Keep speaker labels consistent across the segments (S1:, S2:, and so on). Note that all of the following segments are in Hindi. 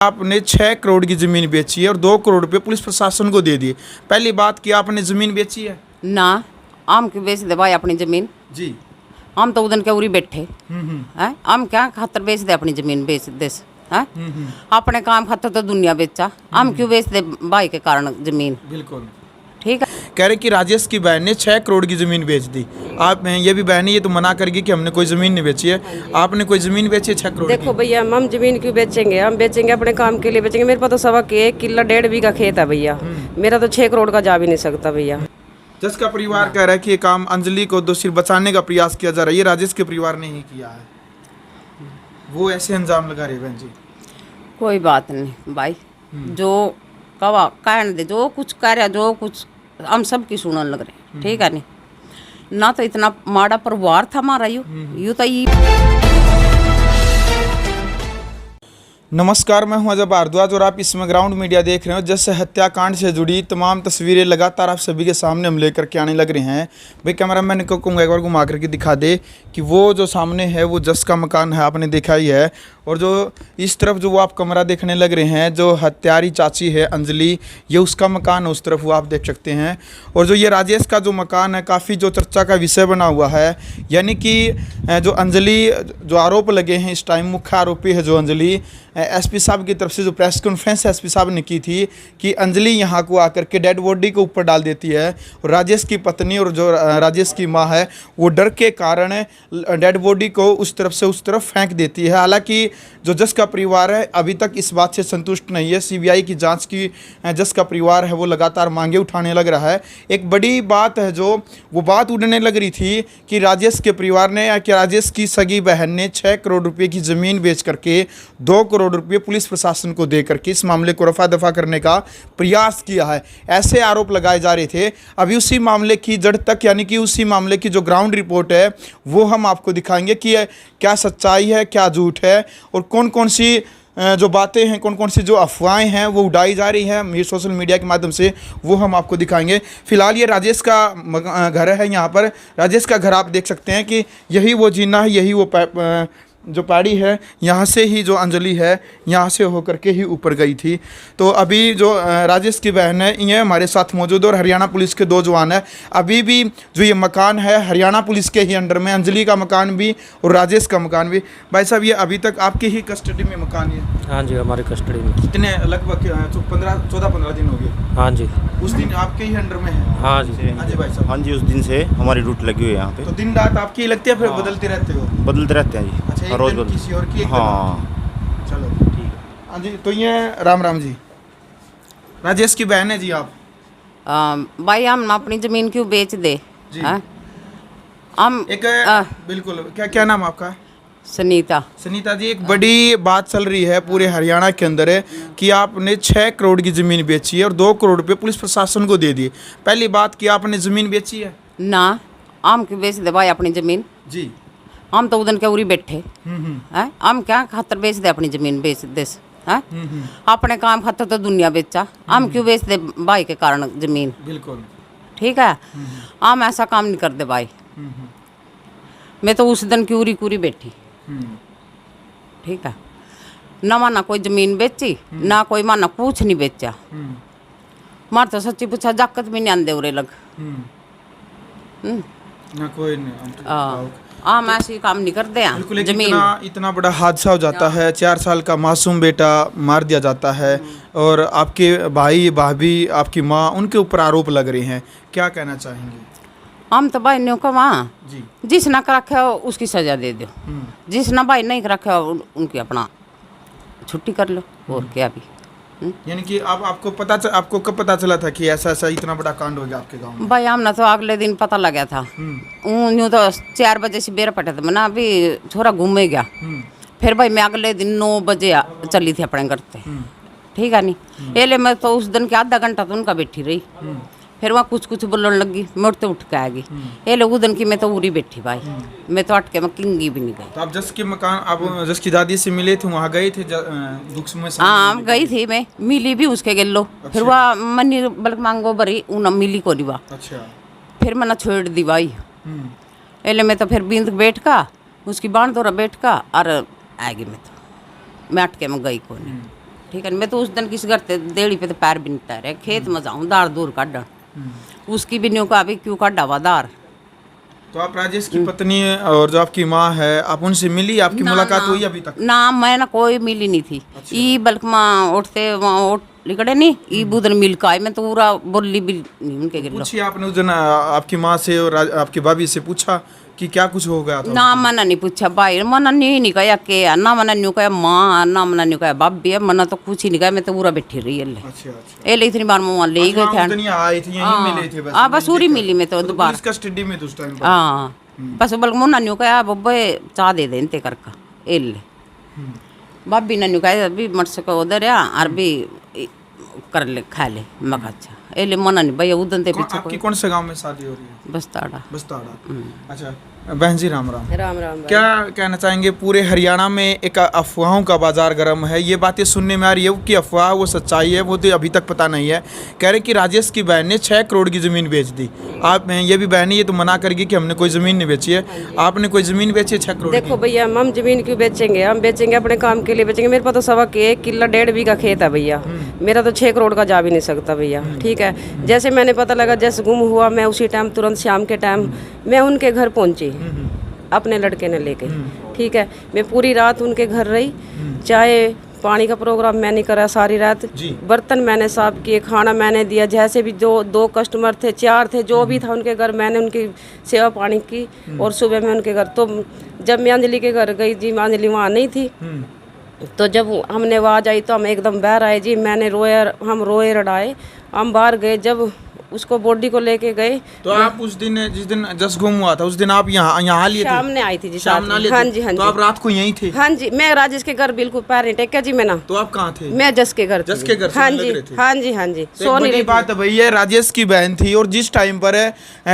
S1: आपने 6 करोड़ की ज़मीन बेची है और 2 करोड़ रुपए पुलिस प्रशासन को दे दिए। पहली बात कि आपने ज़मीन बेची है?
S2: ना, हम क्यों बेच दे भाई अपनी ज़मीन?
S1: जी।
S2: हम तो उधर के उरी बैठे हैं। हम क्या खातर बेच दे अपनी ज़मीन? बेच दे हैं? अपने काम खातर तो दुनिया बेचा, हम क्यों बेच दे भाई के कारण ज़मीन?
S1: बिल्कुल
S2: ठीक है।
S1: कह रहे कि राजेश की बहन ने 6 करोड़ की ज़मीन बेच दी। आप ये भी बहन है, ये तो मना करेगी कि हमने कोई ज़मीन नहीं बेची है। आपने कोई ज़मीन बेची है 6 करोड़
S3: देखो
S1: की?
S3: भैया, हम जमीन क्यों बेचेंगे? हम बेचेंगे अपने काम के लिए बेचेंगे। मेरे पास तो 1.25 किला 1.5 बीघा खेत है भैया। मेरा तो 6 करोड़ का जा भी नहीं सकता भैया।
S1: जिसका परिवार कह रहा है कि ये काम अंजलि को दोषी बचाने का प्रयास किया जा रहा है, ये राजेश के परिवार ने ही किया है, वो ऐसे अंजाम लगा रहे बहन जी।
S2: कोई बात नहीं भाई, जो कवा कहने दे, जो कुछ कह रहा, जो कुछ हम सब की सुनने लग रहे। ठीक है नहीं ना, तो इतना माड़ा परिवार था हमारा। यू तो
S1: नमस्कार, मैं हूं अजय भारद्वाज और आप इसमें ग्राउंड मीडिया देख रहे हो। जैसे हत्याकांड से जुड़ी तमाम तस्वीरें लगातार आप सभी के सामने हम लेकर के आने लग रहे हैं। भाई कैमरामैन को कहूँगा एक बार घुमा करके दिखा दे कि वो जो सामने है वो जस का मकान है, आपने देखा ही है। और जो इस तरफ जो वो आप कमरा देखने लग रहे हैं, जो हत्यारी चाची है अंजलि, ये उसका मकान है, उस तरफ वो आप देख सकते हैं। और जो ये राजेश का जो मकान है, काफ़ी जो चर्चा का विषय बना हुआ है। यानी कि जो अंजलि, जो आरोप लगे हैं इस टाइम, मुख्य आरोपी है जो अंजलि, एसपी साहब की तरफ से जो प्रेस कॉन्फ्रेंस एसपी साहब ने की थी कि अंजलि यहाँ को आकर के डेड बॉडी को ऊपर डाल देती है और राजेश की पत्नी और जो राजेश की माँ है वो डर के कारण डेड बॉडी को उस तरफ से उस तरफ फेंक देती है। हालांकि जो जस का परिवार है अभी तक इस बात से संतुष्ट नहीं है। सीबीआई की जांच की जस का परिवार है वो लगातार मांगे उठाने लग रहा है। एक बड़ी बात है, जो वो बात उड़ने लग रही थी कि राजेश के परिवार ने या कि राजेश की सगी बहन ने 6 करोड़ रुपए की ज़मीन बेच करके 2 करोड़ रुपए पुलिस प्रशासन को दे करके इस मामले को रफा दफा करने का प्रयास किया है, ऐसे आरोप लगाए जा रहे थे। अभी उसी मामले की जड़ तक, यानी कि उसी मामले की जो ग्राउंड रिपोर्ट है वो हम आपको दिखाएंगे कि क्या सच्चाई है, क्या झूठ है और कौन कौन सी जो बातें हैं, कौन कौन सी जो अफवाहें हैं वो उड़ाई जा रही हैं ये सोशल मीडिया के माध्यम से, वो हम आपको दिखाएंगे। फिलहाल ये राजेश का घर है। यहाँ पर राजेश का घर आप देख सकते हैं कि यही वो जीना है, यही वो जो पहाड़ी है, यहाँ से ही जो अंजलि है यहाँ से होकर के ही ऊपर गई थी। तो अभी जो राजेश की बहन है ये हमारे साथ मौजूद है और हरियाणा पुलिस के 2 जवान है। अभी भी जो ये मकान है हरियाणा पुलिस के ही अंडर में, अंजलि का मकान भी और राजेश का मकान भी। भाई साहब, ये अभी तक आपके ही कस्टडी में मकान है?
S4: हाँ जी, हमारे कस्टडी में।
S1: कितने, लगभग 14-15 दिन हो गए?
S4: हाँ जी।
S1: उस दिन आपके ही अंडर में है?
S4: हाँ जी।
S1: हाँ जी भाई साहब।
S4: हाँ जी, उस दिन से हमारी ड्यूटी लगी हुई है यहाँ पे।
S1: तो दिन रात आपकी ही लगती है, फिर बदलते रहते हो?
S4: बदलते रहते हैं जी।
S1: अच्छा, एक
S4: रोज
S1: दिन
S4: बदल।
S1: किसी और की, एक दिन
S4: हाँ
S1: चलो ठीक है। हाँ जी, तो ये राम राम जी, राजेश की बहन है जी आप?
S2: भाई हम अपनी ज़मीन क्यों बेच दे?
S1: जी।
S2: हम
S1: एक बिल्कुल, क्या क्या नाम आपका?
S2: सुनीता।
S1: सुनीता जी, एक बड़ी बात चल रही है पूरे हरियाणा के अंदर है कि आपने 6 करोड़ की ज़मीन बेची है और 2 करोड़ रुपए पुलिस प्रशासन को दे दिए। पहली बात कि आपने ज़मीन बेची है?
S2: ना, हम क्यों बेच दे भाई अपनी ज़मीन?
S1: जी।
S2: हम तो उधर के उरी बैठे हैं। हम क्या खातर बेच दे अपनी ज़मीन? बेच दे हैं? अपने काम खातर तो दुनिया बेचा, हम क्यों बेच दे भाई के कारण ज़मीन?
S1: बिल्कुल
S2: ठीक है। हम ऐसा काम नहीं कर दे भाई। मैं तो उस दिन की उरी कुरी बैठी। ठीक है ना, माना कोई ज़मीन बेची ना, कोई माना कुछ नहीं बेचा। मार तो सच्ची पूछा जाकत भी नहीं आंदे उरे लग।
S1: ना कोई नहीं,
S2: हम ऐसे काम नहीं करते हैं।
S1: बिल्कुल।
S2: जमीन
S1: इतना बड़ा हादसा हो जाता है, 4 साल का मासूम बेटा मार दिया जाता है और आपके भाई भाभी, आपकी माँ, उनके ऊपर आरोप लग रहे हैं, क्या कहना चाहेंगे?
S2: हम तो भाई न्यों का वहाँ
S1: जी।
S2: जिस ना कर रखा हो उसकी सजा दे दो, जिस ना भाई नहीं कर रखा हो उनकी अपना छुट्टी कर लो, और क्या भी।
S1: यानी कि आपको कब पता चला था कि ऐसा ऐसा इतना बड़ा कांड हो गया आपके गांव में?
S2: भाई हमने तो अगले दिन पता लगा था। यूँ तो 4 बजे से बेर पटे थे, मना अभी छोरा घूमे गया। फिर भाई मैं अगले दिन 9 बजे चली थी अपने घर से। ठीक है नहीं, ये ले मैं तो उस दिन के आधा घंटा तो उनका बैठी रही। फिर वहाँ कुछ बोलने लगी, मैं तो उठ के आ गई। ये लोग उधर की मैं तो उरी बैठी भाई, मैं तो अटके मैं किंगी भी नहीं गई।
S1: तो आप जस के मकान, आप जस की दादी से मिले थे, वहाँ गए थे दुख में?
S2: हाँ गई थी मैं, मिली भी उसके गेलो।
S1: अच्छा।
S2: फिर वह मनी बल्क मांगो भरी उन मिली को रिवा।
S1: अच्छा।
S2: फिर मैंने छोड़ दी भाई। एले मैं तो फिर बींद बैठ का उसकी बाण दौरा बैठ का और आ गई। मैं अटके में गई को नहीं। ठीक है। मैं तो उस दिन किसी घर ते देड़ी पे तो पैर भी नहीं तैरे, खेत में जाऊँ दार दूर काढ़, उसकी भी न्यू का भी क्यों काढ़ा हुआ दार।
S1: तो आप राजेश की पत्नी और जो आपकी माँ है, आप उनसे मिली, आपकी मुलाकात हुई अभी तक?
S2: ना मैं ना कोई मिली नहीं थी। ई बल्कि माँ उठते वहाँ उठ लिखड़े नहीं, ई बुधन मिल का आई, मैं तो पूरा बोली भी नहीं उनके गिर।
S1: पूछिए आपने उस दिन आपकी माँ से और आपकी भाभी से पूछा कि क्या कुछ हो गया था?
S2: ना मना नहीं पूछा भाई, मना नहीं कहा क्या, ना मना नहीं कहा माँ, ना मना नहीं कहा भाभी है, मना तो कुछ ही नहीं कहा। मैं तो पूरा बैठी रही है।
S1: अच्छा अच्छा।
S2: ए ले इतनी बार मुँह ले गए थे।
S1: दुनिया आई थी, यहीं मिले थे बस।
S2: हाँ बस पूरी मिली मैं तो दोबारा।
S1: पुलिस कस्टडी में उस टाइम पर?
S2: हाँ बस बल्कि मुन्ना न्यू कहा बब्बे चाह दे दे इनते करका ए ले। भाभी ने न्यू कहा अभी मट सको उधर या और भी कर ले खा ले। मैं कहा अच्छा ए ले मना नहीं भैया उधर ते पीछे।
S1: आपकी कौन से गांव में शादी हो रही है?
S2: बस्ताड़ा।
S1: बस्ताड़ा। अच्छा बहन जी राम राम।
S3: राम राम।
S1: क्या कहना चाहेंगे? पूरे हरियाणा में एक अफवाहों का बाजार गर्म है, ये बातें सुनने में आ रही है कि अफवाह वो सच्चाई है वो तो अभी तक पता नहीं है। कह रहे कि राजेश की बहन ने 6 करोड़ की ज़मीन बेच दी। आप ये भी बहन ये तो मना करेगी कि हमने कोई ज़मीन नहीं बेची है। आपने कोई ज़मीन बेची है 6 करोड़?
S3: देखो भैया हम ज़मीन क्यों बेचेंगे, हम बेचेंगे अपने काम के लिए बेचेंगे। मेरे पास तो 1.25 किला 1.5 बीघा खेत है भैया, मेरा तो 6 करोड़ का जा भी नहीं सकता भैया। ठीक है, जैसे मैंने पता लगा जैसे गुम हुआ, मैं उसी टाइम तुरंत शाम के टाइम मैं उनके घर पहुंची अपने लड़के ने लेके। ठीक है, मैं पूरी रात उनके घर रही, चाय पानी का प्रोग्राम मैंने करा सारी रात, बर्तन मैंने साफ किए, खाना मैंने दिया, जैसे भी जो 2 कस्टमर थे 4 थे जो भी था उनके घर मैंने उनकी सेवा पानी की। और सुबह में उनके घर तो जब मैं अंजलि के घर गई जी, अंजलि वहाँ नहीं थी, तो जब हमने आवाज़ आई तो हम एकदम बाहर आए जी। मैंने हम रोए रड़ाए, हम बाहर गए। जब उसको बॉडी को लेके गए
S1: तो आप उस दिन जिस दिन जस गुम हुआ था उस दिन आप यहाँ लिए थे?
S3: सामने आई थी जी,
S1: सामने लिए थे?
S3: हाँ जी हाँ जी।
S1: तो आप रात को यहीं थे?
S3: हाँ जी, मैं राजेश के घर बिल्कुल पैर नहीं टेका जी। मैं ना
S1: तो आप कहाँ थे?
S3: मैं जस के घर।
S1: जस के घर?
S3: हाँ जी हाँ जी हाँ जी।
S1: तो एक बड़ी बात भैया, राजेश की बहन थी और जिस टाइम पर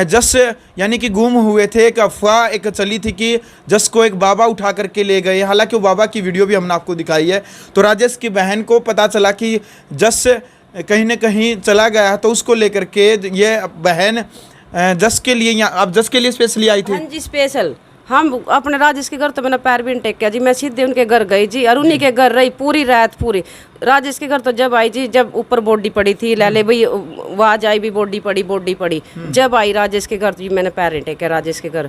S1: जस यानी कि गुम हुए थे, एक अफवाह एक चली थी कि जस को एक बाबा उठा करके ले गए। हालांकि वो बाबा की वीडियो भी हमने आपको दिखाई है। तो राजेश की बहन को पता चला कि जस कहीं न कहीं चला गया, तो उसको लेकर के ये बहन जस के लिए आप जस के लिए स्पेशली आई थी?
S3: हाँ जी स्पेशल। हम अपने राजेश के घर तो मैंने पैर भी नहीं टेक किया जी, मैं सीधे उनके घर गई जी और उन्हीं के घर रही पूरी रात पूरी। राजेश के घर तो जब आई जी, जब ऊपर बॉडी पड़ी थी ले भाई आवाज आई भी बॉडी पड़ी। जब आई राजेश के घर जी मैंने पैर नहीं टेके राजेश के घर।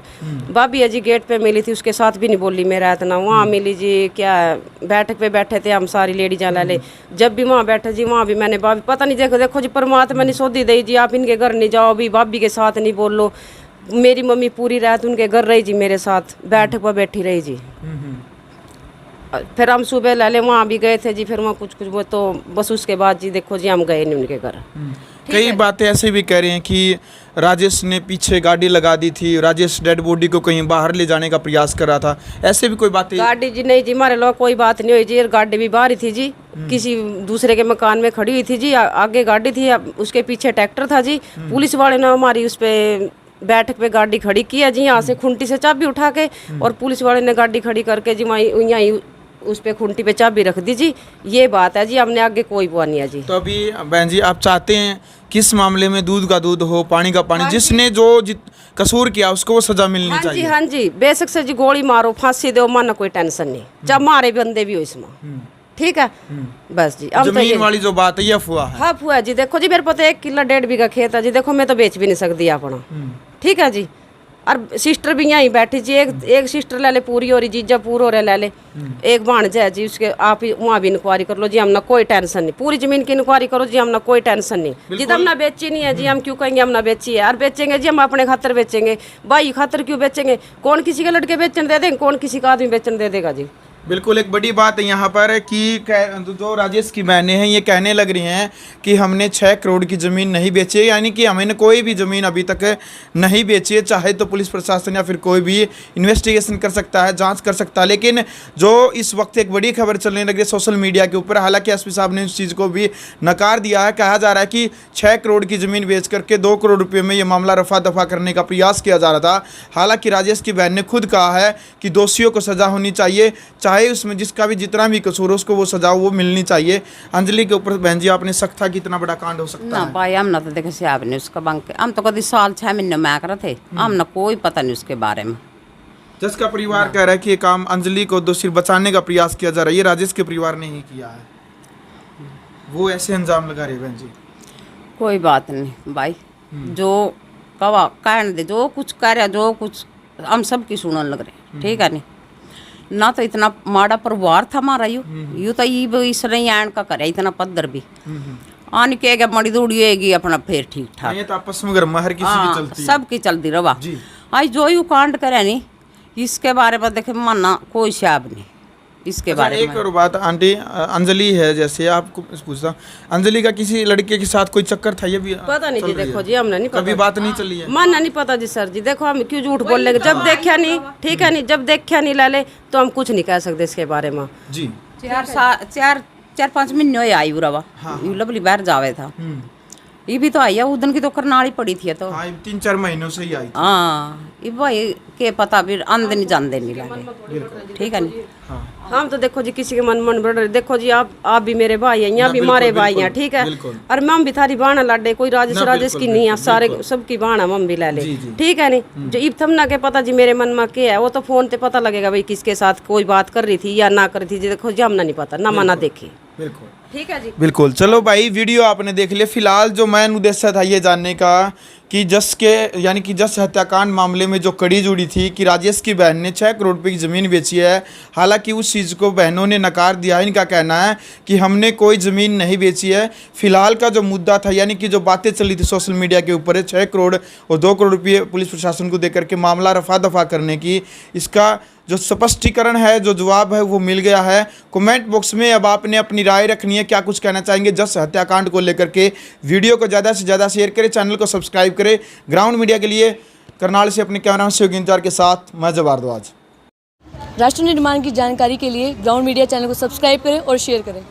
S3: भाभी है जी गेट पे मिली थी, उसके साथ भी नहीं बोली मैं रात ना। वहाँ मिली जी, क्या बैठक पे बैठे थे हम सारी लेडीज ले। जब भी वहाँ बैठे जी वहाँ भी मैंने भाभी पता नहीं देखो जी परमात्मा ने सौदी दी जी, आप इनके घर नहीं जाओ भी, भाभी के साथ नहीं बोलो। मेरी मम्मी पूरी रात उनके घर रही जी, मेरे साथ बैठक पर बैठी रही जी। फिर हम सुबह लाले वहाँ भी गए थे जी, फिर वहाँ कुछ वो तो बस उसके बाद जी देखो जी हम गए नहीं उनके घर।
S1: कई बातें ऐसे भी कह रहे हैं कि राजेश ने पीछे गाड़ी लगा दी थी, राजेश डेड बॉडी को कहीं बाहर ले जाने का प्रयास कर रहा था, ऐसे भी कोई बातें?
S3: गाड़ी जी नहीं जी, हमारे लोग कोई बात नहीं हुई जी। गाड़ी भी बाहर ही थी जी, किसी दूसरे के मकान में खड़ी हुई थी जी। आगे गाड़ी थी, उसके पीछे ट्रैक्टर था जी। पुलिस वाले ने हमारी उस पर बैठक पे गाड़ी खड़ी किया जी, यहाँ से खुंटी से चाबी उठा के, और पुलिस वाले ने गाड़ी खड़ी करके जी वहीं यहीं उस पे खुंटी पे चाबी रख दी जी। ये बात है जी, हमने आगे कोई बुआ नहीं है जी।
S1: तो अभी बहन जी आप चाहते हैं किस मामले में दूध का दूध हो पानी का पानी, जिसने जो कसूर किया उसको वो सजा मिलनी चाहिए?
S3: हाँ जी बेशक से जी, गोली मारो फांसी दो, माना कोई टेंशन नहीं, जब मारे बंदे भी हो इसमें। ठीक है बस जी। अब
S1: जमीन वाली जो बात है ये अफवाह है?
S3: हाँ अफवाह जी। देखो जी मेरे पास 1 किला 1.5 बीघा खेत है जी, देखो मैं तो बेच भी नहीं सकती अपना। ठीक है जी, और सिस्टर भी यहीं बैठी जी, एक सिस्टर ले ले पूरी हो रही, जीजा पूरा हो रहा ले ले, एक भांजा है जी उसके, आप ही वहाँ भी इंक्वायरी कर लो जी, हमने कोई टेंशन नहीं। पूरी जमीन की इंक्वायरी करो जी, हमने कोई टेंशन नहीं जी। हमने बेची नहीं है जी, हम क्यों कहेंगे हमने बेची है? और बेचेंगे जी हम अपने खातर बेचेंगे, भाई खातर क्यों बेचेंगे? कौन किसी के लड़के बेचने दे देंगे, कौन किसी का आदमी बेचने दे देगा जी।
S1: बिल्कुल एक बड़ी बात है यहाँ पर कि जो राजेश की बहनें हैं ये कहने लग रही हैं कि हमने 6 करोड़ की ज़मीन नहीं बेची है, यानी कि हमने कोई भी ज़मीन अभी तक नहीं बेची है। चाहे तो पुलिस प्रशासन या फिर कोई भी इन्वेस्टिगेशन कर सकता है, जांच कर सकता है, लेकिन जो इस वक्त एक बड़ी खबर चलने लगी है सोशल मीडिया के ऊपर, हालांकि एसपी साहब ने इस चीज़ को भी नकार दिया है। कहा जा रहा है कि 6 करोड़ की ज़मीन बेच करके 2 करोड़ रुपये में ये मामला रफा दफा करने का प्रयास किया जा रहा था। हालाँकि राजेश की बहन ने खुद कहा है कि दोषियों को सज़ा होनी चाहिए, चाहे उसमें जिसका भी जितना भी कसूर हो उसको वो सजा वो मिलनी चाहिए। अंजलि के ऊपर बहन जी आपने शक था कि इतना बड़ा कांड हो सकता
S2: ना
S1: है?
S2: भाई हम ना तो देखे से आपने उसका बंक, हम तो कभी साल 6 महीने में आकर थे, हम ना कोई पता नहीं उसके बारे में।
S1: जिसका परिवार कह रहा है कि ये काम अंजलि को दोषी बचाने का प्रयास किया जा रहा है, ये राजेश के परिवार ने ही किया है। वो ऐसे अंजाम लगा रही है बहन जी।
S2: कोई बात नहीं भाई, जो कवा कहने दे, जो कुछ कह रहा, जो कुछ हम सब की सुनने लग रहे, ठीक है नहीं ना। तो इतना माड़ा परिवार था हमारा, यू तो ये इस नहीं आन का करे इतना पद्धर भी आन के गया मड़ी दौड़ी होगी अपना फिर ठीक ठाक।
S1: ये तो आपस में गर्मा हर किसी की चलती है।
S2: सबकी चलती रवा। आज जो यू कांड करे नहीं, इसके बारे में देखे मानना कोई शाब नहीं इसके बारे
S1: एक और बात आंटी, अंजलि है जैसे आपको पूछता, अंजलि का किसी लड़के के साथ कोई चक्कर था ये भी
S3: पता नहीं जी, देखो जी हमने नहीं
S1: कभी
S3: पता,
S1: बात नहीं चली है।
S3: मानना नहीं पता जी सर जी। देखो हम क्यों झूठ बोल लेंगे, जब देखा नहीं, ठीक है नहीं, जब देखा नहीं लाले तो हम कुछ नहीं कह सकते इसके बारे में
S1: जी।
S2: 4-5 महीने हुए आई रवा, यू लवली बाहर जावे था, ये भी तो आई है उदन की तो करनाली पड़ी थी तो।
S1: हाँ 3-4 महीनों से ही आई थी।
S2: हाँ ये भाई के पता भी आंदे नहीं जानते नहीं लागे, ठीक है नहीं।
S3: हम तो देखो जी किसी के मन बढ़ रहे, देखो जी आप भी मेरे भाई हैं, यहाँ भी हमारे भाई हैं, ठीक है। और मम भी थारी बाणा लाडे, कोई राजेश की नहीं है, सारे सबकी बाणा मम भी ला ले, ठीक है नहीं। जो इब थमना के पता जी मेरे मन में क्या है, वो तो फोन पे पता लगेगा भाई किसके साथ कोई बात कर रही थी या ना कर रही थी जी। देखो जी हमने नहीं पता ना माना देखे,
S1: बिल्कुल
S3: ठीक है जी।
S1: बिल्कुल। चलो भाई वीडियो आपने देख लिया। फिलहाल जो मेन उद्देश्य था ये जानने का कि जस के यानी कि जस हत्याकांड मामले में जो कड़ी जुड़ी थी कि राजेश की बहन ने 6 करोड़ रुपए की ज़मीन बेची है। हालांकि उस चीज़ को बहनों ने नकार दिया है। इनका कहना है कि हमने कोई ज़मीन नहीं बेची है। फिलहाल का जो मुद्दा था यानी कि जो बातें चली थी सोशल मीडिया के ऊपर 6 करोड़ और 2 करोड़ रुपये पुलिस प्रशासन को देकर के मामला रफा दफा करने की, इसका जो स्पष्टीकरण है, जो जवाब है वो मिल गया है। कमेंट बॉक्स में अब आपने अपनी राय रखनी है, क्या कुछ कहना चाहेंगे जस हत्याकांड को लेकर के। वीडियो को ज़्यादा से ज़्यादा शेयर करें, चैनल को सब्सक्राइब करें। ग्राउंड मीडिया के लिए करनाल से अपने कैमरामैन शिव इंचार के साथ मैं जवारदवाज।
S5: राष्ट्र निर्माण की जानकारी के लिए ग्राउंड मीडिया चैनल को सब्सक्राइब करें और शेयर करें।